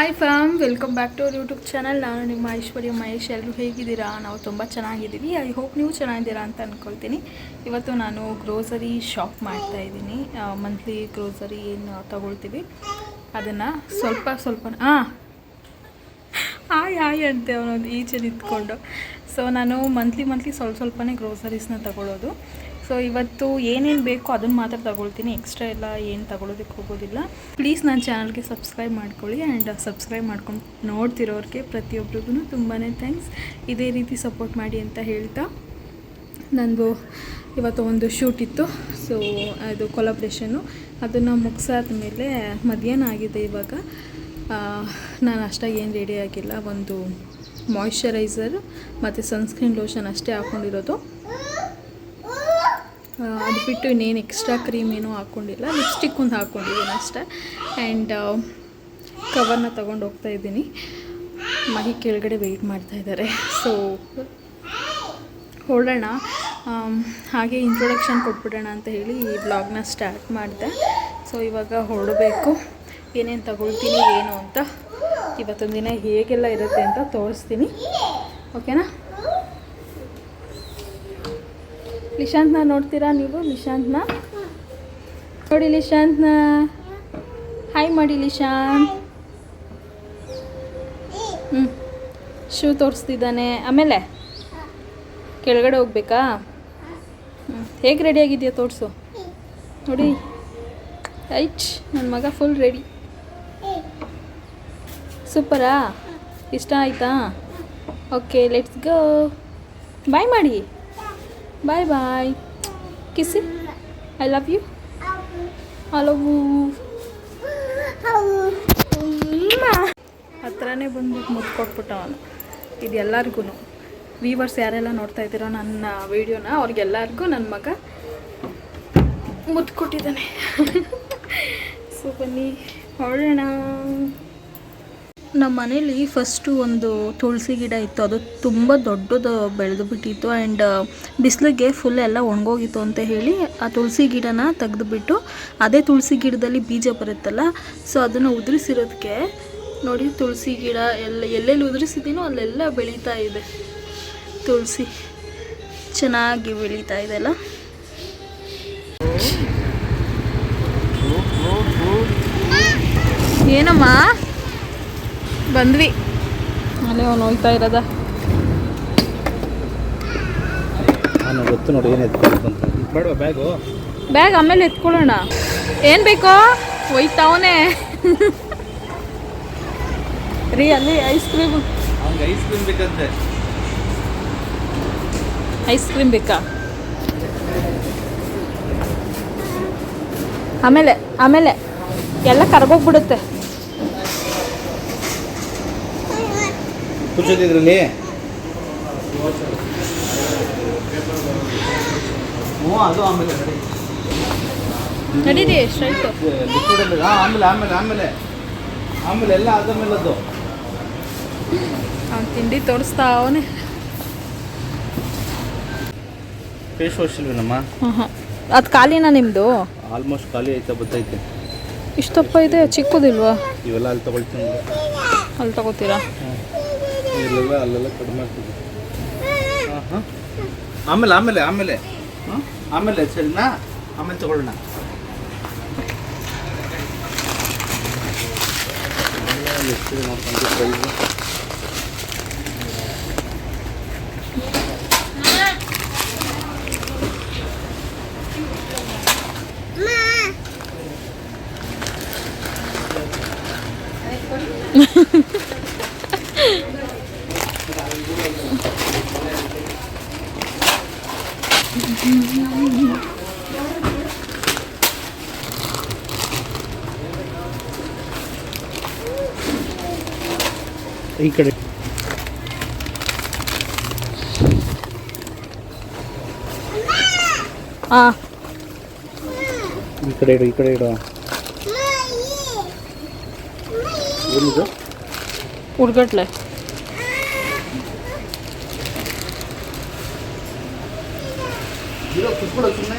Hi fam, welcome back to our YouTube channel. ನಾನು ನಿಮ್ಮ ಐಶ್ವರ್ಯ ಮಹೇಶ್. ಎಲ್ಲರೂ ಹೇಗಿದ್ದೀರಾ? ನಾವು ತುಂಬ ಚೆನ್ನಾಗಿದ್ದೀವಿ. ಐ ಹೋಪ್ ನೀವು ಚೆನ್ನಾಗಿದ್ದೀರಾ ಅಂತ ಅಂದ್ಕೊಳ್ತೀನಿ. ಇವತ್ತು ನಾನು ಗ್ರೋಸರಿ ಶಾಪ್ ಮಾಡ್ತಾಯಿದ್ದೀನಿ. ಮಂತ್ಲಿ ಗ್ರೋಸರಿ ಏನು ತೊಗೊಳ್ತೀವಿ ಅದನ್ನು ಸ್ವಲ್ಪ ಹಾಯ್ ಅಂತೆ ಅವನೊಂದು ಈಚೆ ನಿಂತ್ಕೊಂಡು. ಸೊ ನಾನು ಮಂತ್ಲಿ ಸ್ವಲ್ಪನೇ ಗ್ರೋಸರೀಸ್ನ ತಗೊಳ್ಳೋದು. ಸೊ ಇವತ್ತು ಏನೇನು ಬೇಕೋ ಅದನ್ನು ಮಾತ್ರ ತಗೊಳ್ತೀನಿ. ಎಕ್ಸ್ಟ್ರಾ ಎಲ್ಲ ಏನು ತಗೊಳ್ಳೋದಕ್ಕೆ ಹೋಗೋದಿಲ್ಲ. ಪ್ಲೀಸ್ ನನ್ನ ಚಾನಲ್ಗೆ ಸಬ್ಸ್ಕ್ರೈಬ್ ಮಾಡ್ಕೊಳ್ಳಿ. ಆ್ಯಂಡ್ ಸಬ್ಸ್ಕ್ರೈಬ್ ಮಾಡ್ಕೊಂಡು ನೋಡ್ತಿರೋರಿಗೆ ಪ್ರತಿಯೊಬ್ಬರಿಗೂ ತುಂಬಾ ಥ್ಯಾಂಕ್ಸ್. ಇದೇ ರೀತಿ ಸಪೋರ್ಟ್ ಮಾಡಿ ಅಂತ ಹೇಳ್ತಾ, ನನಗೂ ಇವತ್ತು ಒಂದು ಶೂಟ್ ಇತ್ತು. ಸೊ ಅದು ಕೊಲಾಬ್ರೇಷನ್ನು, ಅದನ್ನು ಮುಗಿಸಾದ ಮೇಲೆ ಮಧ್ಯಾಹ್ನ ಆಗಿದೆ. ಇವಾಗ ನಾನು ಅಷ್ಟಾಗಿ ಏನು ರೆಡಿ ಆಗಿಲ್ಲ. ಒಂದು ಮಾಯ್ಶ್ಚರೈಸರ್ ಮತ್ತು ಸನ್ಸ್ಕ್ರೀನ್ ಲೋಷನ್ ಅಷ್ಟೇ ಹಾಕ್ಕೊಂಡಿರೋದು. ಅದು ಬಿಟ್ಟು ಇನ್ನೇನು ಎಕ್ಸ್ಟ್ರಾ ಕ್ರೀಮ್ ಏನೂ ಹಾಕ್ಕೊಂಡಿಲ್ಲ. ಲಿಪ್ಸ್ಟಿಕ್ ಒಂದು ಹಾಕ್ಕೊಂಡಿದ್ದೀನಿ ಅಷ್ಟೇ. ಆ್ಯಂಡ್ ಕವರ್ನ ತೊಗೊಂಡು ಹೋಗ್ತಾಯಿದ್ದೀನಿ. ಮಹಿ ಕೆಳಗಡೆ ವೆಯ್ಟ್ ಮಾಡ್ತಾಯಿದ್ದಾರೆ. ಸೊ ಹೊರಡೋಣ, ಹಾಗೆ ಇಂಟ್ರೊಡಕ್ಷನ್ ಕೊಟ್ಬಿಡೋಣ ಅಂತ ಹೇಳಿ ಈ ವ್ಲಾಗ್ನ ಸ್ಟಾರ್ಟ್ ಮಾಡಿದೆ. ಸೊ ಇವಾಗ ಹೊರಡಬೇಕು. ಏನೇನು ತಗೊಳ್ತೀನಿ ಏನು ಅಂತ ಇವತ್ತೊಂದು ದಿನ ಹೇಗೆಲ್ಲ ಇರುತ್ತೆ ಅಂತ ತೋರಿಸ್ತೀನಿ. ಓಕೆನಾ? ಲಿಶಾಂತ್ನ ನೋಡ್ತೀರಾ ನೀವು? ಲಿಶಾಂತ್ನ ನೋಡಿ. ಲಿಶಾಂತ್ನ ಹಾಯ್ ಮಾಡಿ. ಲಿಶಾಂತ್ ಶೂ ತೋರಿಸ್ತಿದ್ದಾನೆ. ಆಮೇಲೆ ಕೆಳಗಡೆ ಹೋಗ್ಬೇಕಾ? ಹೇಗೆ ರೆಡಿಯಾಗಿದೆಯಾ ತೋರಿಸು ನೋಡಿ. ಐಚ್ ನನ್ನ ಮಗ ಫುಲ್ ರೆಡಿ. ಸೂಪರಾ? ಇಷ್ಟ ಆಯಿತಾ? Okay, let's go. ಬಾಯ್ ಮಾಡಿ. Bye bye. ಕಿಸ್ಸಿ. I love you. I love you. ಹತ್ರನೇ ಬಂದ್ಬಿಟ್ಟು ಮುದ್ದು ಕೊಟ್ಬಿಟ್ಟ ಅವನು. ಇದು ಎಲ್ಲರಿಗೂ, ವೀವರ್ಸ್ ಯಾರೆಲ್ಲ ನೋಡ್ತಾ ಇದ್ದೀರೋ ನನ್ನ ವೀಡಿಯೋನ, ಅವ್ರಿಗೆಲ್ಲರಿಗೂ ನನ್ನ ಮಗ ಮುದ್ದು ಕೊಟ್ಟಿದ್ದಾನೆ. ಸೊ ಬನ್ನಿ ಹೊರಡೋಣ. ನಮ್ಮ ಮನೇಲಿ ಫಸ್ಟು ಒಂದು ತುಳಸಿ ಗಿಡ ಇತ್ತು. ಅದು ತುಂಬ ದೊಡ್ಡದು ಬೆಳೆದು ಬಿಟ್ಟಿತ್ತು. ಆ್ಯಂಡ್ ಬಿಸಿಲಿಗೆ ಫುಲ್ ಎಲ್ಲ ಒಣಗೋಗಿತ್ತು ಅಂತ ಹೇಳಿ ಆ ತುಳಸಿ ಗಿಡನ ತೆಗೆದುಬಿಟ್ಟು, ಅದೇ ತುಳಸಿ ಗಿಡದಲ್ಲಿ ಬೀಜ ಬರುತ್ತಲ್ಲ, ಸೊ ಅದನ್ನು ಉದುರಿಸಿರೋದಕ್ಕೆ ನೋಡಿ, ತುಳಸಿ ಗಿಡ ಎಲ್ಲೆಲ್ಲಿ ಉದುರಿಸಿದ್ದೀನೋ ಅಲ್ಲೆಲ್ಲ ಬೆಳೀತಾ ಇದೆ. ತುಳಸಿ ಚೆನ್ನಾಗಿ ಬೆಳೀತಾ ಇದೆ ಅಲ್ಲ. ಏನಮ್ಮ ಬಂದ್ವಿ. ಅಲ್ಲೇ ಅವನು ಹೋಗ್ತಾ ಇರೋದ. ಗೊತ್ತು ನೋಡಿ. ಏನು ಎತ್ಕೊಂಡು ಬ್ಯಾಗು? ಬ್ಯಾಗ್ ಆಮೇಲೆ ಎತ್ಕೊಳ್ಳೋಣ. ಏನು ಬೇಕೋ ಒಯ್ತಾವನೆ ರೀ. ಅಲ್ಲಿ ಐಸ್ ಕ್ರೀಮ್ ಬೇಕಂತೆ. ಐಸ್ ಕ್ರೀಮ್ ಬೇಕಾ? ಆಮೇಲೆ ಎಲ್ಲ ಕರ್ಗೋಗ್ಬಿಡುತ್ತೆ. ಕೂರ್ಸೋದಿದ್ರಲ್ಲಿ ಅದು ಆಮೇಲೆ ನಡೀರಿ. ಎಷ್ಟಾಯ್ತು? ಆಮೇಲೆ ಎಲ್ಲ ಆದಮೇಲೆ ಅದು ಅವ್ನು ತಿಂಡಿ ತೋರಿಸ್ತಾ ಅವನೇ. ಫೇಸ್ ವಾಶ್ ಇಲ್ವೇನಮ್ಮ? ಅದು ಖಾಲಿನಾ ನಿಮ್ಮದು? ಆಲ್ಮೋಸ್ಟ್ ಖಾಲಿ ಆಯ್ತಾ ಬರ್ತೈತೆ. ಇಷ್ಟಪ್ಪ ಇದೆ, ಚಿಕ್ಕದಿಲ್ವಾ? ಇವೆಲ್ಲ ಅಲ್ಲಿ ತಗೊಳ್ತೀನಿ. ಅಲ್ಲಿ ತಗೋತೀರಾ? ಅಲ್ಲೆಲ್ಲ ಕಡಿಮೆ ಆಗ್ತದೆ. ಆಮೇಲೆ ಸರಿನಾ? ಆಮೇಲೆ ತಗೊಳ್ಳೋಣ. ಈ ಕಡೆ ಈ ಕಡೆ ಇಡು. ಏನಿದು? ಉಡ್ಗಟ್ಲೆ. ಸುಮ್ಮನೆ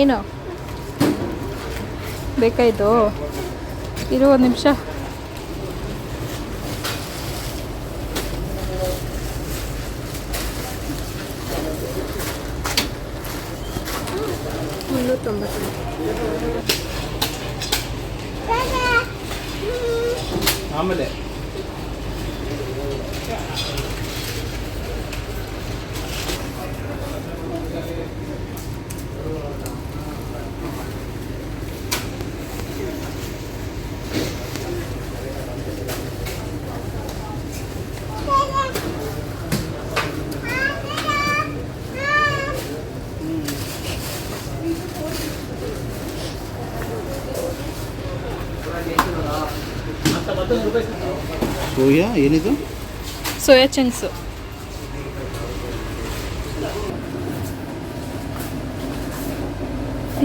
ಏನು ಬೇಕಾಯಿತು? ಇರು ಒಂದು ನಿಮಿಷ. ಆಮೇಲೆ ಸೋಯಾ ಏನಿದು? Soya chunks.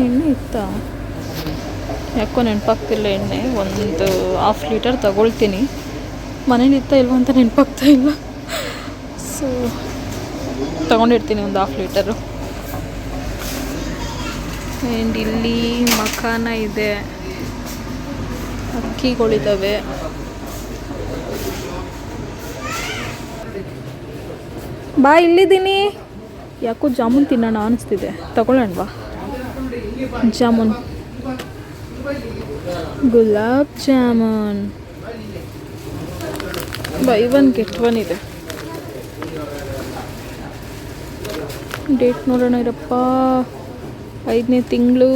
ಎಣ್ಣೆ ಇತ್ತಾ? ಯಾಕೋ ನೆನಪಾಗ್ತಿಲ್ಲ ಎಣ್ಣೆ. ಒಂದು 1/2 ಲೀಟರ್ ತಗೊಳ್ತೀನಿ. ಮನೇಲಿ ಇತ್ತಾ ಇಲ್ವ ಅಂತ ನೆನಪಾಗ್ತಾ ಇಲ್ಲ. ಸೊ ತಗೊಂಡಿರ್ತೀನಿ ಒಂದು 1/2 ಲೀಟರು. ಆ್ಯಂಡ್ ಇಲ್ಲಿ ಮಖಾನ ಇದೆ, ಅಕ್ಕಿಗಳಿದ್ದಾವೆ. ಬಾ, ಇಲ್ಲಿದ್ದೀನಿ. ಯಾಕೋ ಜಾಮೂನ್ ತಿನ್ನೋಣ ಅನಿಸ್ತಿದೆ, ತಗೊಳ್ಳೋಣವಾ? ಜಾಮೂನ್, ಗುಲಾಬ್ ಜಾಮೂನ್ ಬೈ 1 get 1 ಇದೆ. ಡೇಟ್ ನೋಡೋಣ ಇರಪ್ಪ. 5ನೇ ತಿಂಗಳು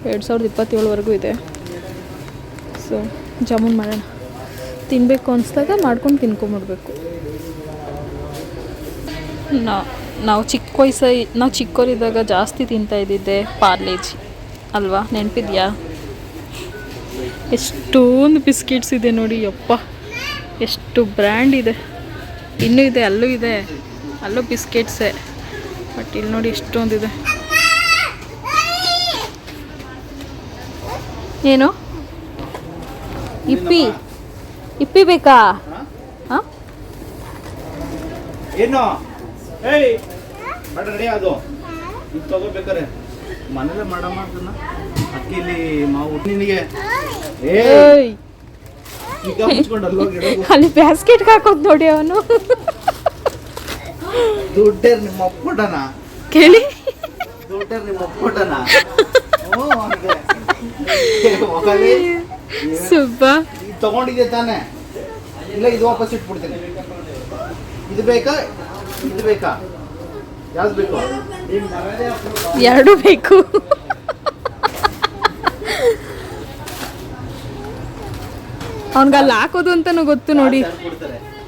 2027ವರೆಗೂ ಇದೆ. ಸೊ ಜಾಮೂನ್ ಮಾಡೋಣ. ತಿನ್ನಬೇಕು ಅನಿಸ್ದಾಗ ಮಾಡ್ಕೊಂಡು ತಿನ್ಕೊಂಬಿಡ್ಬೇಕು. ನಾವು ಚಿಕ್ಕವರಿದ್ದಾಗ ಜಾಸ್ತಿ ತಿಂತಾ ಇದ್ದಿದ್ದೆ ಪಾರ್ಲೇಜಿ ಅಲ್ವಾ, ನೆನಪಿದ್ಯಾ? ಎಷ್ಟೊಂದು ಬಿಸ್ಕೆಟ್ಸ್ ಇದೆ ನೋಡಿ, ಯಪ್ಪ ಎಷ್ಟು ಬ್ರ್ಯಾಂಡ್ ಇದೆ. ಇನ್ನೂ ಇದೆ, ಅಲ್ಲೂ ಇದೆ, ಅಲ್ಲೂ ಬಿಸ್ಕೆಟ್ಸೇ. ಬಟ್ ಇಲ್ಲಿ ನೋಡಿ ಎಷ್ಟೊಂದಿದೆ. ಏನು ಇಪ್ಪಿ ಬೇಕಾ? ಹಾಂ, ಏನು? ಏಯ್ ಬೇಡ, ರೆಡಿ ಅದು ಇದು ತಗೋಬೇಕಾರೆ ಮನೇಲೆ ಮಾಡಮ್ಮ ಅದನ್ನ. ಅಕ್ಕಿಲಿ ಮಾವು ನಿನಗೆ. ಏಯ್ ಈಗ ಮುಚ್ಕೊಂಡು ಅಲ್ಲೋಗಿ ಅಲ್ಲಿ ಬ್ಯಾಸ್ಕೆಟ್ಗೆ ಹಾಕೋದು ನೋಡಿ ಅವನು. ದುಡ್ಡೇರ್ ನಿಮ್ಮ ಒಪ್ಪಟನ ಕೇಳಿ, ದುಡ್ಡೇರ್ ನಿಮ್ಮ ಒಪ್ಪಟನ. ಸುಬ್ಬ ಇದು ತಗೊಂಡಿದ್ದೆ ತಾನೆ? ಇಲ್ಲ, ಇದು ವಾಪಸ್ ಇಟ್ಬಿಡ್ತೀನಿ. ಇದು ಬೇಕಾ ಇದು ಬೇಕಾ? ಯಾವ್ದು ಬೇಕು? ಎರಡು ಬೇಕು. ಅವನ್ಗೆ ಅಲ್ಲಿ ಹಾಕೋದು ಅಂತಾನು ಗೊತ್ತು ನೋಡಿ.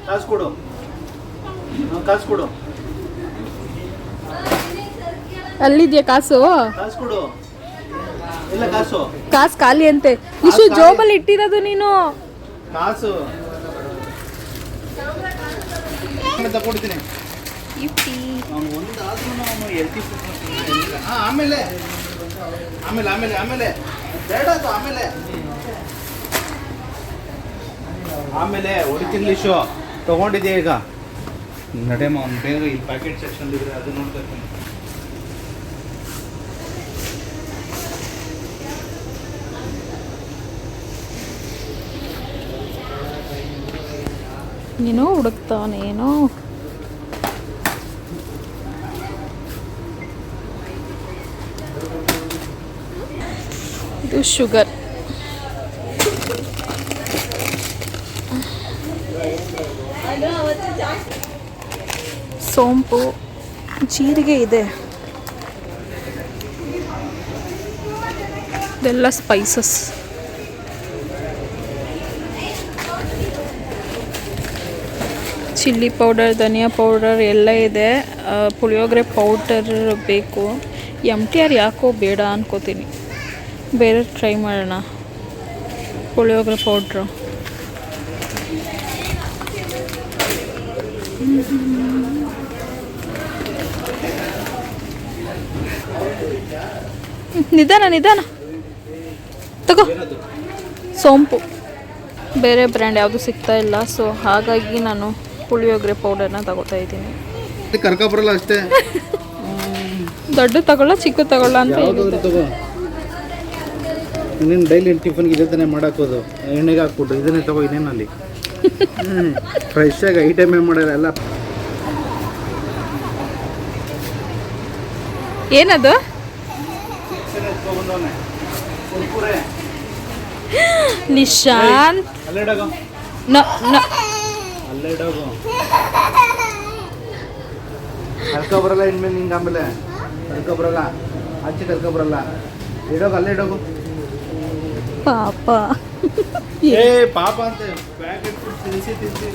ಕಾಸು ಕೊಡು, ಕಾಸು ಕೊಡು. ಅಲ್ಲಿದ್ಯಾ ಕಾಸು? ಕಾಸು ಕೊಡು. ಇಲ್ಲ, ಕಾಸು ಖಾಲಿ ಅಂತೆ. ಇಷ್ಟು ಜೋಬಲ್ಲಿ ಇಟ್ಟಿರೋದು ನೀನು. ಕಾಸು ತಗೊಡ್ತೀನಿ. ಅವನು ಒಂದಾದ್ರೂ ಅವನು ಎಲ್ತಿ ಆಮೇಲೆ ಆಮೇಲೆ ಆಮೇಲೆ ಆಮೇಲೆ ಬೇಡ ಅದು. ಆಮೇಲೆ ಹೊಡಿತೀನಿ ಲಿಶು ತಗೊಂಡಿದ್ಯಾ ಈಗ? ನಡೆಯಮ್ಮ, ಅವ್ನು ಬೇಗ ಈ ಪ್ಯಾಕೆಟ್ ಸೆಕ್ಷನ್ ಇದ್ರೆ ಅದು ನೋಡ್ತಾ ಇರ್ತೀನಿ. ಏನೋ ಹುಡುಕ್ತಾನೇನೋ. ಇದು ಶುಗರ್. ಸೋಂಪು, ಜೀರಿಗೆ ಇದೆ, ಇದೆಲ್ಲ ಸ್ಪೈಸಸ್. ಚಿಲ್ಲಿ ಪೌಡರ್, ಧನಿಯಾ ಪೌಡರ್ ಎಲ್ಲ ಇದೆ. ಪುಳಿಯೋಗರೆ ಪೌಡರ್ ಬೇಕು. MTR ಯಾಕೋ ಬೇಡ ಅನ್ಕೋತೀನಿ, ಬೇರೆ ಟ್ರೈ ಮಾಡೋಣ. ಪುಳಿಯೋಗರೆ ಪೌಡ್ರು ನಿಧಾನ ತಗೋ. ಸೋಂಪು ಬೇರೆ ಬ್ರ್ಯಾಂಡ್ ಯಾವುದು ಸಿಗ್ತಾ ಇಲ್ಲ, ಸೊ ಹಾಗಾಗಿ ನಾನು ಪುಳಿಯೋಗರೆ ಪೌಡರ್ನ ತಗೋತಾ ಇದ್ದೀನಿ. ಕರ್ಕ ಬರಲ್ಲ ಅಷ್ಟೇ. ದೊಡ್ಡ ತಗೊಳ್ಳ ಚಿಕ್ಕ ತಗೊಳ್ಳ ಅಂತ ಯಾವುದಾದ್ರು ತಗೋ. ಇನ್ನೇನು ಡೈಲಿ ಟಿಫನ್ಗೆ ಇದೇ ತಾನೇ ಮಾಡಾಕೋದು, ಎಣ್ಣೆಗೆ ಹಾಕ್ಬಿಟ್ಟು ಇದನ್ನೇ ತಗೋ. ಇನ್ನೇನಲ್ಲಿ ಫ್ರೆಶ್ ಆಗಿ ಐಟಮೇ ಮಾಡೋಲ್ಲ ಎಲ್ಲ. ಏನದು? ನಿಶಾಂತ್ ಅಲ್ಲೇಡಾಗೋ ನ ನ ಅಲ್ಲೇಡಾಗೋ ಕರ್ಕೊ ಬರಲ್ಲ ಇನ್ಮೇಲೆ ನಿಂಗೆ. ಆಮೇಲೆ ಕರ್ಕೊ ಬರಲ್ಲ, ಆಚೆ ಕರ್ಕೊ ಬರಲ್ಲ. ಇಡೋಗ ಅಲ್ಲೇ ಇಡೋಗು. ಪಾಪ ಏ ಪಾಪ ಅಂತ ಪ್ಯಾಕೆಟ್ ತಿನ್ಸಿ ತಿನ್ಸಿ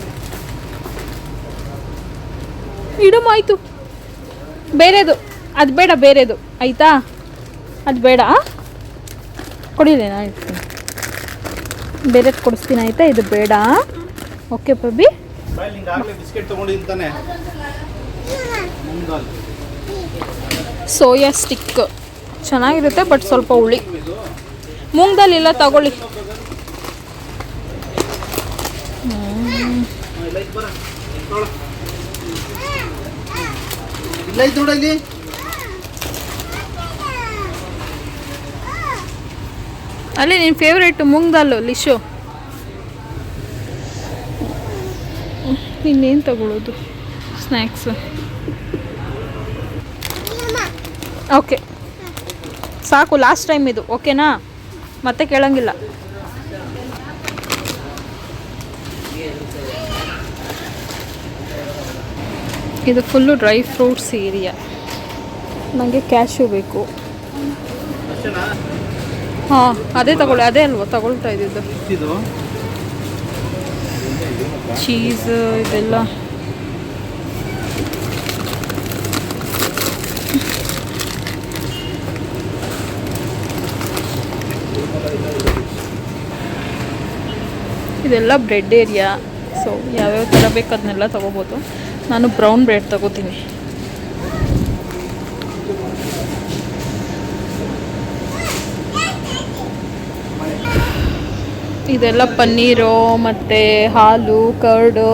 ಇಡಮಾಯ್ತು. ಬೇರೆದು ಅದು ಬೇಡ, ಬೇರೆದು ಆಯಿತಾ? ಅದು ಬೇಡ, ಕೊಡಿಲ್ಲ, ನಾನು ಇಡ್ತೀನಿ. ಬೇರೆದು ಕೊಡಿಸ್ತೀನಿ ಆಯಿತಾ? ಇದು ಬೇಡ. ಓಕೆ ಪಬ್ಬಿ. ಬಾಯ್ ನಿಂಗೆ ಆಗಲೇ ಬಿಸ್ಕೆಟ್ ತೊಗೊಂಡಿದ್ದಾನೆ. ಸೋಯಾ ಸ್ಟಿಕ್ ಚೆನ್ನಾಗಿರುತ್ತೆ, ಬಟ್ ಸ್ವಲ್ಪ ಹುಳಿ. ಮೂಂಗ್ ದಾಲ್ ಇಲ್ಲ, ತಗೊಳ್ಳಿ. ಇಲ್ಲ ಇದು ನೋಡ ಇಲ್ಲಿ. ಅಲ್ಲಿ ನಿನ್ನ ಫೇವ್ರೇಟ್ ಮೂಂಗ್ ದಾಲು ಲಿಶು. ಇನ್ನೇನು ತಗೊಳ್ಳೋದು ಸ್ನ್ಯಾಕ್ಸು? ಓಕೆ ಸಾಕು, ಲಾಸ್ಟ್ ಟೈಮ್ ಇದು, ಓಕೆನಾ? ಮತ್ತೆ ಕೇಳಂಗಿಲ್ಲ. ಇದು ಫುಲ್ಲು ಡ್ರೈ ಫ್ರೂಟ್ಸ್ ಏರಿಯಾ. ನನಗೆ ಕ್ಯಾಶ್ಯೂ ಬೇಕು. ಹಾಂ ಅದೇ ತಗೊಳ್ಳಿ, ಅದೇ ಅಲ್ವಾ ತಗೊಳ್ತಾ ಇದ್ದಿದ್ದು. ಇದು ಚೀಸ್ ಇದೆಲ್ಲ ಇದೆಲ್ಲ ಬ್ರೆಡ್ ಏರಿಯಾ. ಸೊ ಯಾವ್ಯಾವ ಥರ ಬೇಕು ಅದನ್ನೆಲ್ಲ ತೊಗೋಬೋದು. ನಾನು ಬ್ರೌನ್ ಬ್ರೆಡ್ ತೊಗೋತೀನಿ. ಇದೆಲ್ಲ ಪನ್ನೀರು ಮತ್ತು ಹಾಲು, ಕರ್ಡು,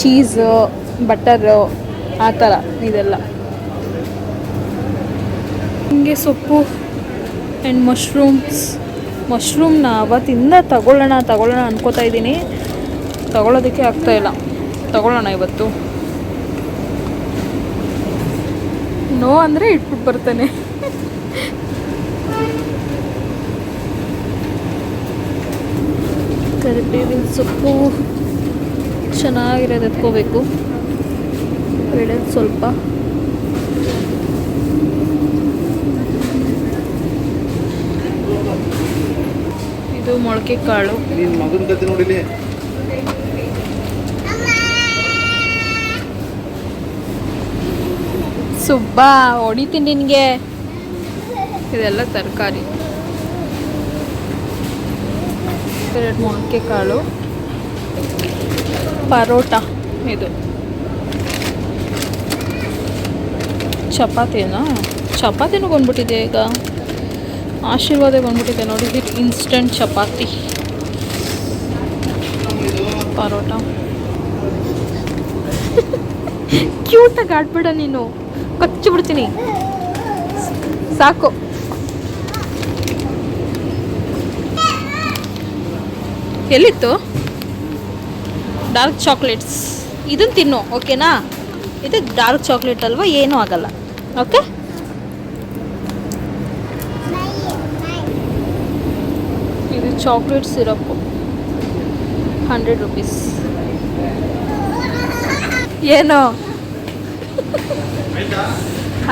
ಚೀಸು, ಬಟರು, ಆ ಥರ ಇದೆಲ್ಲ. ಹಿಂಗೆ ಸೊಪ್ಪು ಆ್ಯಂಡ್ ಮಶ್ರೂಮ್ನ ಅವತ್ತಿಂದ ತಗೊಳ್ಳೋಣ ಅನ್ಕೋತಾ ಇದ್ದೀನಿ. ತಗೊಳ್ಳೋದಕ್ಕೆ ಆಗ್ತಾಯಿಲ್ಲ. ತಗೊಳ್ಳೋಣ ಇವತ್ತು. ನೋ ಅಂದರೆ ಇಟ್ಬಿಟ್ಟು ಬರ್ತೇನೆ. ಕರಿಬೇವಿನ ಸೊಪ್ಪು ಚೆನ್ನಾಗಿರೋದು ಎತ್ಕೋಬೇಕು. ಬೆಳೆದು ಸ್ವಲ್ಪ ಇದು ಮೊಳಕೆ ಕಾಳು. ನಿನ್ನ ಮಗನ ಕತೆ ನೋಡಿಲಿ. ಸುಬ್ಬಾ ಹೊಡಿತೀನಿ ನಿನಗೆ. ಇದೆಲ್ಲ ತರಕಾರಿ. ಎರಡು ಮೊಳಕೆ ಕಾಳು, ಪರೋಟ, ಇದು ಚಪಾತಿನೂ ಬಂದ್ಬಿಟ್ಟಿದೆ ಈಗ. ಆಶೀರ್ವಾದ ಬಂದ್ಬಿಟ್ಟಿದೆ ನೋಡಿ. ಇದು ಇನ್ಸ್ಟಂಟ್ ಚಪಾತಿ, ಪರೋಟ. ಕ್ಯೂಟಾಗಿ ಆಡ್ಬೇಡ ನೀನು, ಕಚ್ಚಿ ಬಿಡ್ತೀನಿ. ಸಾಕು. ಎಲ್ಲಿತ್ತು ಡಾರ್ಕ್ ಚಾಕ್ಲೇಟ್ಸ್? ಇದನ್ನು ತಿನ್ನು, ಓಕೆನಾ? ಇದು ಡಾರ್ಕ್ ಚಾಕ್ಲೇಟ್ ಅಲ್ವಾ, ಏನೂ ಆಗಲ್ಲ. ಓಕೆ. ಇದು ಚಾಕ್ಲೇಟ್ ಸಿರಪ್ಪು, 100 ರೂಪೀಸ್. ಏನು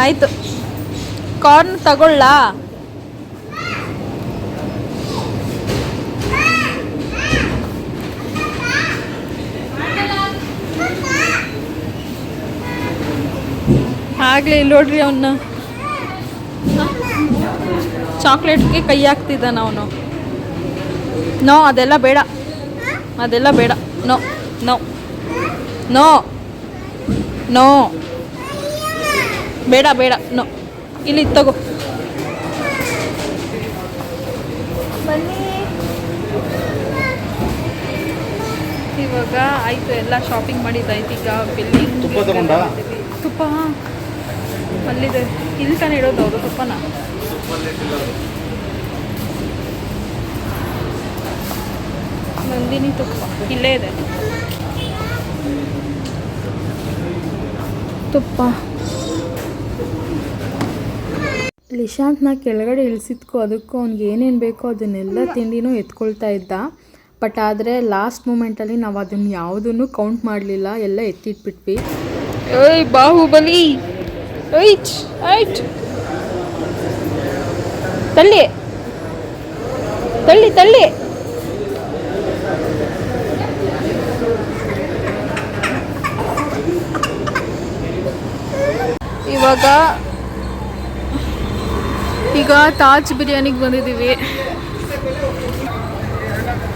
ಆಯಿತು. ಕಾರ್ನ್ ತಗೊಳ್ಳಾ? ಆಗಲೇ ಇಲ್ಲಿ ನೋಡ್ರಿ ಅವನ್ನ, ಚಾಕ್ಲೇಟ್ಗೆ ಕೈ ಹಾಕ್ತಿದ್ದಾನ ಅವನು. ನೋ, ಅದೆಲ್ಲ ಬೇಡ, ಅದೆಲ್ಲ ಬೇಡ. ನೋ ನೋ ನೋ ನೋ, ಬೇಡ ಬೇಡ, ನೋ. ಇಲ್ಲಿ ತಗೋ, ಬನ್ನಿ. ಇವಾಗ ಆಯಿತು, ಎಲ್ಲ ಶಾಪಿಂಗ್ ಮಾಡಿದ್ದಾಯ್ತು. ಈಗ ಬಿಲ್ಲಿಂಗ್. ತುಪ್ಪ ತಗೊಂಡ? ತುಪ್ಪ ಅಲ್ಲಿದೆ, ಇಲ್ಲಿ ತಾನೇ ಇಡೋದು ಅವರು ತುಪ್ಪನ. ನಂದಿನಿ ತುಪ್ಪ ಇಲ್ಲೇ ಇದೆ. ತುಪ್ಪ ಲಿಶಾಂತ್ನ ಕೆಳಗಡೆ ಇಳಿಸಿದ್ಕೋ ಅದಕ್ಕೂ ಅವ್ನಿಗೆ ಏನೇನು ಬೇಕೋ ಅದನ್ನೆಲ್ಲ ತಿಂಡಿನೂ ಎತ್ಕೊಳ್ತಾ ಇದ್ದ. ಬಟ್ ಆದರೆ ಲಾಸ್ಟ್ ಮೂಮೆಂಟಲ್ಲಿ ನಾವು ಅದನ್ನು ಯಾವುದನ್ನು ಕೌಂಟ್ ಮಾಡಲಿಲ್ಲ, ಎಲ್ಲ ಎತ್ತಿಟ್ಬಿಟ್ವಿ. ಏಯ್ ಬಾಹುಬಲಿ, ಐಟ್ ಐಟ್ ತಳ್ಳಿ ತಳ್ಳಿ ತಳ್ಳಿ. ಈಗ ತಾಜ್ ಬಿರಿಯಾನಿಗೆ ಬಂದಿದ್ದೀವಿ.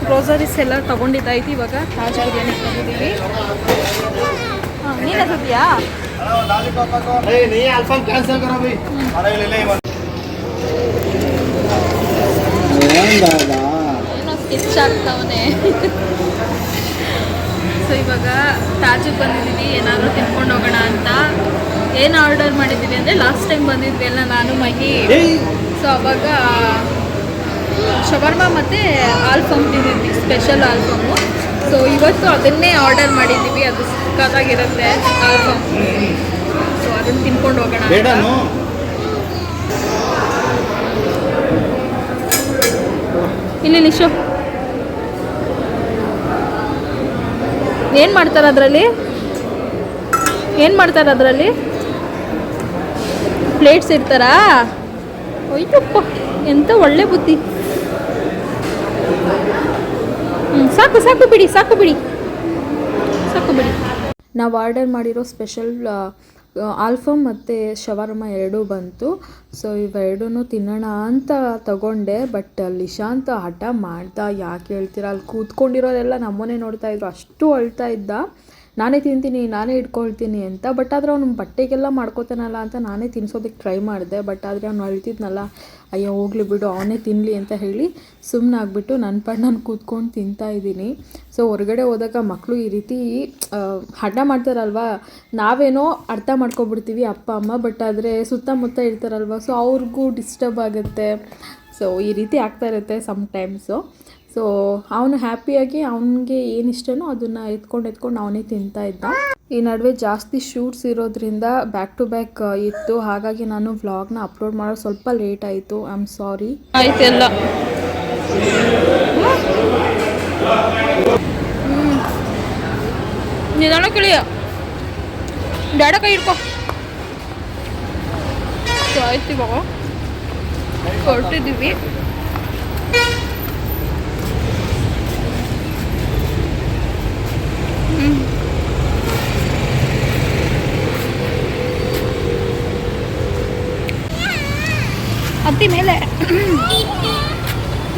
ಗ್ರೋಸರೀಸ್ ಎಲ್ಲ ತೊಗೊಂಡಿದ್ದಾಯ್ತು. ಇವಾಗ ತಾಜ್ ಬಿರಿಯಾನಿಗೆ ಬಂದಿದ್ದೀವಿ. ನೀನು ಸದ್ಯಾ ಏನೋ ಸ್ಕೆಚ್ ಆಗ್ತಾವನೆ. ಸೊ ಇವಾಗ ತಾಜಿಗೆ ಬಂದಿದ್ದೀವಿ, ಏನಾದರೂ ತಿನ್ಕೊಂಡು ಹೋಗೋಣ ಅಂತ. ಏನು ಆರ್ಡರ್ ಮಾಡಿದ್ದೀವಿ ಅಂದರೆ ಲಾಸ್ಟ್ ಟೈಮ್ ಬಂದಿದ್ವಿ ಎಲ್ಲ ನಾನು ಮಹಿ. ಸೊ ಅವಾಗ ಶವರ್ಮ ಮತ್ತು ಆಲ್ಫಮ್ ತಿಂದಿದ್ವಿ, ಸ್ಪೆಷಲ್ ಆಲ್ಫಮ್ಮು. ಸೊ ಇವತ್ತು ಅದನ್ನೇ ಆರ್ಡರ್ ಮಾಡಿದ್ದೀವಿ. ಅದು ಸಿಕ್ಕಾಗಿರುತ್ತೆ ಆಲ್ಫಮ್. ಸೊ ಅದನ್ನು ತಿನ್ಕೊಂಡು ಹೋಗೋಣ. ಇಲ್ಲಿ ನಿಶು ಏನು ಮಾಡ್ತಾರೆ ಅದರಲ್ಲಿ? ಏನು ಮಾಡ್ತಾರೆ ಅದರಲ್ಲಿ? ಪ್ಲೇಟ್ಸ್ ಇರ್ತಾರಾ? ಅಯ್ಯಪ್ಪ ಎಂಥ ಒಳ್ಳೆ ಬುದ್ಧಿ. ಸಾಕು ಸಾಕು ಬಿಡಿ, ಸಾಕು ಬಿಡಿ, ಸಾಕು ಬಿಡಿ. ನಾವು ಆರ್ಡರ್ ಮಾಡಿರೋ ಸ್ಪೆಷಲ್ ಆಲ್ಫಮ್ ಮತ್ತು ಶವರ್ಮ ಎರಡೂ ಬಂತು. ಸೊ ಇವೆರಡೂ ತಿನ್ನೋಣ ಅಂತ ತಗೊಂಡೆ. ಬಟ್ ಲಿಶಾಂತ್ ಹಠ ಮಾಡ್ದ. ಯಾಕೆ ಹೇಳ್ತೀರಾ, ಅಲ್ಲಿ ಕೂತ್ಕೊಂಡಿರೋರೆಲ್ಲ ನಮ್ಮನ್ನೇ ನೋಡ್ತಾಯಿದ್ರು, ಅಷ್ಟು ಅಳ್ತಾ ಇದ್ದ. ನಾನೇ ತಿಂತೀನಿ, ನಾನೇ ಇಟ್ಕೊಳ್ತೀನಿ ಅಂತ. ಬಟ್ ಆದರೆ ಅವ್ನು ಬಟ್ಟೆಗೆಲ್ಲ ಮಾಡ್ಕೋತಾನಲ್ಲ ಅಂತ ನಾನೇ ತಿನ್ನಿಸೋದಕ್ಕೆ ಟ್ರೈ ಮಾಡಿದೆ. ಬಟ್ ಆದರೆ ಅವ್ನು ಅಳ್ತಿದ್ನಲ್ಲ, ಅಯ್ಯೋ ಹೋಗ್ಲಿ ಬಿಡು ಅವನೇ ತಿನ್ನಲಿ ಅಂತ ಹೇಳಿ ಸುಮ್ಮನೆ ಆಗಿಬಿಟ್ಟು ನನ್ನ ಪಾಡು ನಾನು ಕೂತ್ಕೊಂಡು ತಿಂತಾಯಿದ್ದೀನಿ. ಸೊ ಹೊರಗಡೆ ಹೋದಾಗ ಮಕ್ಕಳು ಈ ರೀತಿ ಹಠ ಮಾಡ್ತಾರಲ್ವ, ನಾವೇನೋ ಅರ್ಥ ಮಾಡ್ಕೊಬಿಡ್ತೀವಿ ಅಪ್ಪ ಅಮ್ಮ. ಬಟ್ ಆದರೆ ಸುತ್ತಮುತ್ತ ಇರ್ತಾರಲ್ವ, ಸೊ ಅವ್ರಿಗೂ ಡಿಸ್ಟರ್ಬ್ ಆಗುತ್ತೆ. ಸೊ ಈ ರೀತಿ ಆಗ್ತಾ ಇರುತ್ತೆ ಸಮ್ಟೈಮ್ಸು. ಸೊ ಅವನು ಹ್ಯಾಪಿಯಾಗಿ ಅವನಿಗೆ ಏನು ಇಷ್ಟನೋ ಅದನ್ನು ಎತ್ಕೊಂಡು ಅವನೇ ತಿಂತಾ ಇದ್ದ. ಈ ನಡುವೆ ಜಾಸ್ತಿ ಶೂಟ್ಸ್ ಇರೋದ್ರಿಂದ ಬ್ಯಾಕ್ ಟು ಬ್ಯಾಕ್ ಇತ್ತು. ಹಾಗಾಗಿ ನಾನು ವ್ಲಾಗ್ನ ಅಪ್ಲೋಡ್ ಮಾಡೋದು ಸ್ವಲ್ಪ ಲೇಟ್ ಆಯಿತು. I am sorry. ಆಯ್ತೆಲ್ಲ ನಿಧಾನ ಕೇಳಿಯ ಡ್ಯಾಡ ಕೈ ಹಿಡ್ಕೊ. ಸೊ ಆಯ್ತು, ಇವಾಗ ಹೊರಟಿದ್ದೀವಿ. ಹತ್ತಿ ಮೇಲೆ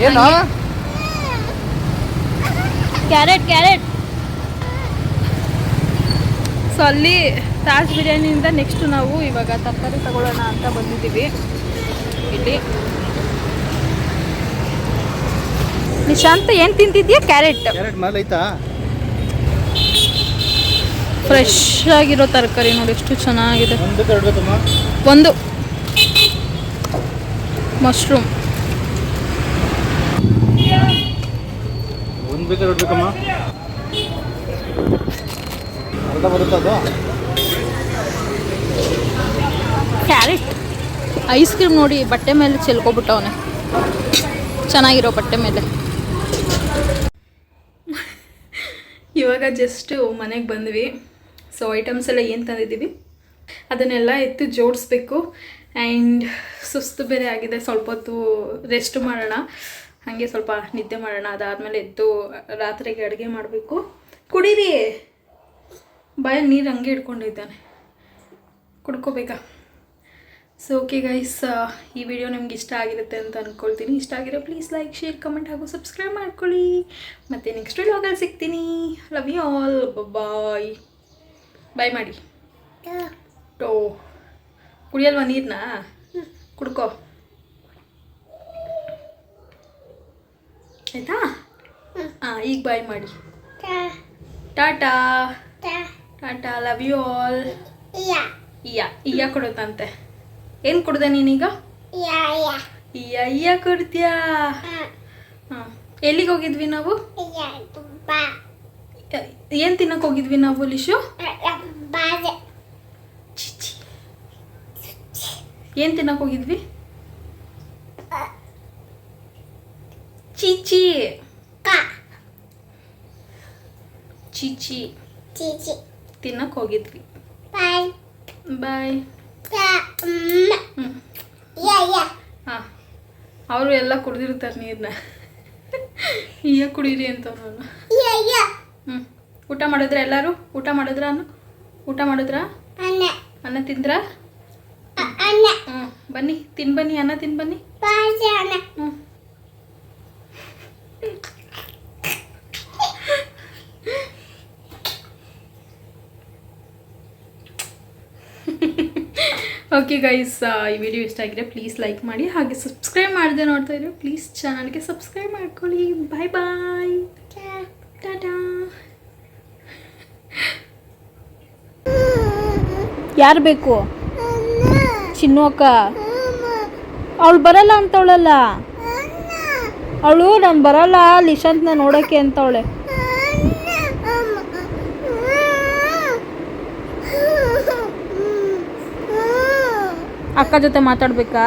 ಏನು ಕ್ಯಾರೆಟ್ ಕ್ಯಾರೆಟ್. ಸೊ ಅಲ್ಲಿ ತಾಜ್ ಬಿರಿಯಾನಿಯಿಂದ ನೆಕ್ಸ್ಟ್ ನಾವು ಇವಾಗ ತರಕಾರಿ ತಗೊಳ್ಳೋಣ ಅಂತ ಬಂದಿದ್ದೀವಿ. ಇಲ್ಲಿ ನಿಶಾಂತ್ ಏನು ತಿಂತಿದ್ಯಾ? ಕ್ಯಾರೆಟ್. ಕ್ಯಾರೆಟ್ ಮೇಲೆ ಐತಾ? ಫ್ರೆಶ್ ಆಗಿರೋ ತರಕಾರಿ ನೋಡಿ ಎಷ್ಟು ಚೆನ್ನಾಗಿದೆ. ಒಂದು ಒಂದು ಮಶ್ರೂಮ್. ಒಂದು ಬೇಕಾದ್ರೆ ಹೊಡ್ಬೇಕಮ್ಮ, ಅರ್ಧ ಬರುತ್ತೆ ಅದು. ಕ್ಯಾರೆಟ್. ಐಸ್ ಕ್ರೀಮ್ ನೋಡಿ ಬಟ್ಟೆ ಮೇಲೆ ಚೆಲ್ಕೊಬಿಟ್ಟವನೆ, ಚೆನ್ನಾಗಿರೋ ಬಟ್ಟೆ ಮೇಲೆ. ಇವಾಗ ಜಸ್ಟು ಮನೆಗೆ ಬಂದ್ವಿ. ಸೊ ಐಟಮ್ಸ್ ಎಲ್ಲ ಏನು ತಂದಿದ್ದೀವಿ ಅದನ್ನೆಲ್ಲ ಎತ್ತು ಜೋಡಿಸ್ಬೇಕು. ಆ್ಯಂಡ್ ಸುಸ್ತು ಬೇರೆ ಆಗಿದೆ, ಸ್ವಲ್ಪ ಹೊತ್ತು ರೆಸ್ಟ್ ಮಾಡೋಣ, ಹಾಗೆ ಸ್ವಲ್ಪ ನಿದ್ದೆ ಮಾಡೋಣ. ಅದಾದಮೇಲೆ ಎದ್ದು ರಾತ್ರಿಗೆ ಅಡುಗೆ ಮಾಡಬೇಕು. ಕುಡೀರಿ, ಬಾಯಲ್ಲಿ ನೀರು ಹಂಗೆ ಇಟ್ಕೊಂಡಿದ್ದಾನೆ, ಕುಡ್ಕೋಬೇಕಾ? ಸೊ ಓಕೆ ಗೈಸ್, ಈ ವಿಡಿಯೋ ನಿಮ್ಗೆ ಇಷ್ಟ ಆಗಿರುತ್ತೆ ಅಂತ ಅಂದ್ಕೊಳ್ತೀನಿ. ಇಷ್ಟ ಆಗಿರೋ ಪ್ಲೀಸ್ ಲೈಕ್, ಶೇರ್, ಕಮೆಂಟ್ ಹಾಗೂ ಸಬ್ಸ್ಕ್ರೈಬ್ ಮಾಡ್ಕೊಳ್ಳಿ. ಮತ್ತು ನೆಕ್ಸ್ಟ್ ವ್ಲಾಗಲ್ಲಿ ಸಿಗ್ತೀನಿ. Love you all. Bye bye ಮಾಡಿ. ಟೋ ಕುಡಿಯಲ್ವಾ ನೀರನ್ನ? ಕುಡ್ಕೋ ಆಯಿತಾ? ಹಾಂ, ಈಗ ಬಾಯ್ ಮಾಡಿ. Ta ta. Love you all. ಇಯ್ಯ ಕೊಡುತ್ತಂತೆ. ಏನು ಕುಡ್ದೆ ನೀನೀಗ? ಅಯ್ಯ ಕುಡ್ದ್ಯಾ? ಹಾಂ. ಎಲ್ಲಿಗೆ ಹೋಗಿದ್ವಿ ನಾವು? ಏನು ತಿನ್ನಕ್ಕೆ ಹೋಗಿದ್ವಿ ನಾವು ಲಿಶು? ಏನು ತಿನ್ನಕ್ಕೆ ಹೋಗಿದ್ವಿ? ಚೀಚಿ ಚೀಚಿ ತಿನ್ನಕ್ಕೆ ಹೋಗಿದ್ವಿ. ಬಾಯ್. ಹಾಂ, ಅವರು ಎಲ್ಲ ಕುಡ್ದಿರ್ತಾರೆ ನೀರನ್ನ. ಈಗ ಕುಡೀರಿ ಅಂತ ನಾನು. ಊಟ ಮಾಡಿದ್ರ ಎಲ್ಲರೂ? ಊಟ ಮಾಡಿದ್ರ? ಊಟ ಮಾಡಿದ್ರ? ಅನ್ನ ತಿಂದ್ರ? ಬನ್ನಿ ಬನ್ನಿ, ಅನ್ನ ತಿನ್ ಬನ್ನಿ. ಹ್ಞೂ. ಓಕೆ ಗೈಸ್, ಈ ವಿಡಿಯೋ ಇಷ್ಟ ಆಗಿದೆ ಪ್ಲೀಸ್ ಲೈಕ್ ಮಾಡಿ, ಹಾಗೆ ಸಬ್ಸ್ಕ್ರೈಬ್ ಮಾಡದೆ ನೋಡ್ತಾ ಇದ್ರೆ ಪ್ಲೀಸ್ ಚಾನಲ್ಗೆ ಸಬ್ಸ್ಕ್ರೈಬ್ ಮಾಡ್ಕೊಳ್ಳಿ. ಬಾಯ್ ಬಾಯ್, ಟಾಟಾ. ಯಾರು ಬೇಕು? ಚಿನ್ನು ಅಕ್ಕ. ಅವಳು ಬರಲ್ಲ ಅಂತವಳಲ್ಲ. ಅವಳು ನಾನು ಬರಲ್ಲ ಲಿಶಾಂತ್ನ ನೋಡೋಕ್ಕೆ ಅಂತವಳೆ. ಅಕ್ಕ ಜೊತೆ ಮಾತಾಡ್ಬೇಕಾ?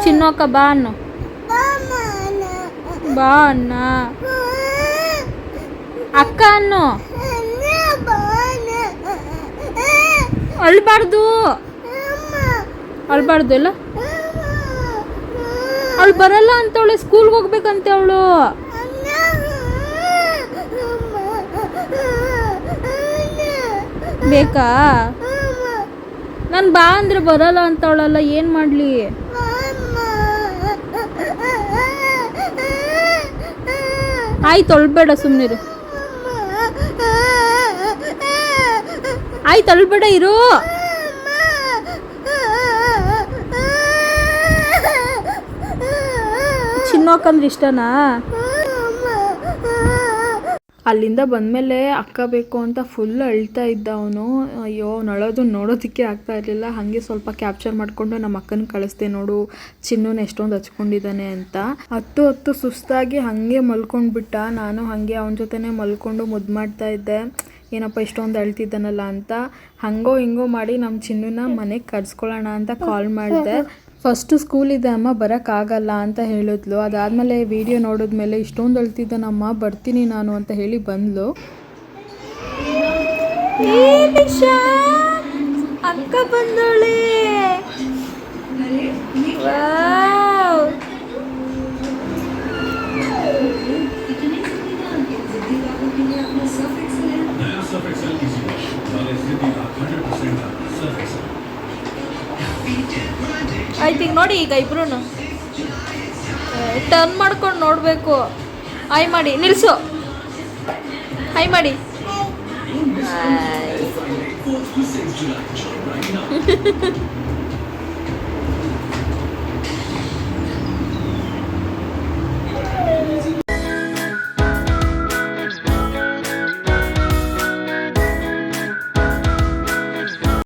ಚಿನ್ನು ಅಕ್ಕ ಬಾ ಅನ್ನು. ಬಾ ಅನ್ನ. ಅಕ್ಕ ಅನ್ನು. ಅಳ್ಬಾರ್ದು ಅಳ್ಬಾರ್ದು ಎಲ್ಲ. ಅವಳು ಬರಲ್ಲ ಅಂತವಳೆ, ಸ್ಕೂಲ್ಗೆ ಹೋಗ್ಬೇಕಂತೆ ಅವಳು. ಬೇಕಾ? ನಾನು ಬಾ ಅಂದ್ರೆ ಬರಲ್ಲ ಅಂತವಳಲ್ಲ, ಏನು ಮಾಡಲಿ? ಆಯ್ತು ಅಳ್ಬೇಡ, ಸುಮ್ಮನಿರು. ಆಯ್ತು ಅಳ್ಬೇಡ, ಇರು. ಚಿನ್ನೋಕಂದ್ರೆ ಇಷ್ಟನಾ? ಅಲ್ಲಿಂದ ಬಂದಮೇಲೆ ಅಕ್ಕ ಬೇಕು ಅಂತ ಫುಲ್ ಅಳ್ತಾ ಇದ್ದ ಅವನು. ಅಯ್ಯೋ, ನಳೋದು ನೋಡೋದಕ್ಕೆ ಆಗ್ತಾ ಇರಲಿಲ್ಲ. ಹಾಗೆ ಸ್ವಲ್ಪ ಕ್ಯಾಪ್ಚರ್ ಮಾಡಿಕೊಂಡು ನಮ್ಮ ಅಕ್ಕನ ಕಳಿಸ್ದೆ, ನೋಡು ಚಿನ್ನೂನ ಎಷ್ಟೊಂದು ಹಚ್ಕೊಂಡಿದ್ದಾನೆ ಅಂತ. ಹತ್ತು ಸುಸ್ತಾಗಿ ಹಾಗೆ ಮಲ್ಕೊಂಡ್ಬಿಟ್ಟ. ನಾನು ಹಾಗೆ ಅವನ ಜೊತೆನೇ ಮಲ್ಕೊಂಡು ಮುದ್ದು ಮಾಡ್ತಾ ಇದ್ದೆ, ಏನಪ್ಪ ಇಷ್ಟೊಂದು ಅಳ್ತಿದ್ದಾನಲ್ಲ ಅಂತ. ಹಂಗೋ ಹಿಂಗೋ ಮಾಡಿ ನಮ್ಮ ಚಿನ್ನೂನ ಮನೆಗೆ ಕರ್ಸ್ಕೊಳ್ಳೋಣ ಅಂತ ಕಾಲ್ ಮಾಡಿದೆ. ಫಸ್ಟು ಸ್ಕೂಲಿದೆ ಅಮ್ಮ, ಬರೋಕ್ಕಾಗಲ್ಲ ಅಂತ ಹೇಳಿದ್ಲು. ಅದಾದಮೇಲೆ ವಿಡಿಯೋ ನೋಡಿದ್ಮೇಲೆ ಇಷ್ಟೊಂದು ಅಳ್ತಿದ್ದಾನಮ್ಮ, ಬರ್ತೀನಿ ನಾನು ಅಂತ ಹೇಳಿ ಬಂದ್ಲು. ಅಕ್ಕ ಬಂದೋಳೆ. ಆಯ್ತು, ಈಗ ನೋಡಿ, ಈಗ ಇಬ್ರು ಟರ್ನ್ ಮಾಡ್ಕೊಂಡು ನೋಡಬೇಕು. ಆಯ್ ಮಾಡಿ, ನಿಲ್ಲಿಸು. ಆಯ್ ಮಾಡಿ.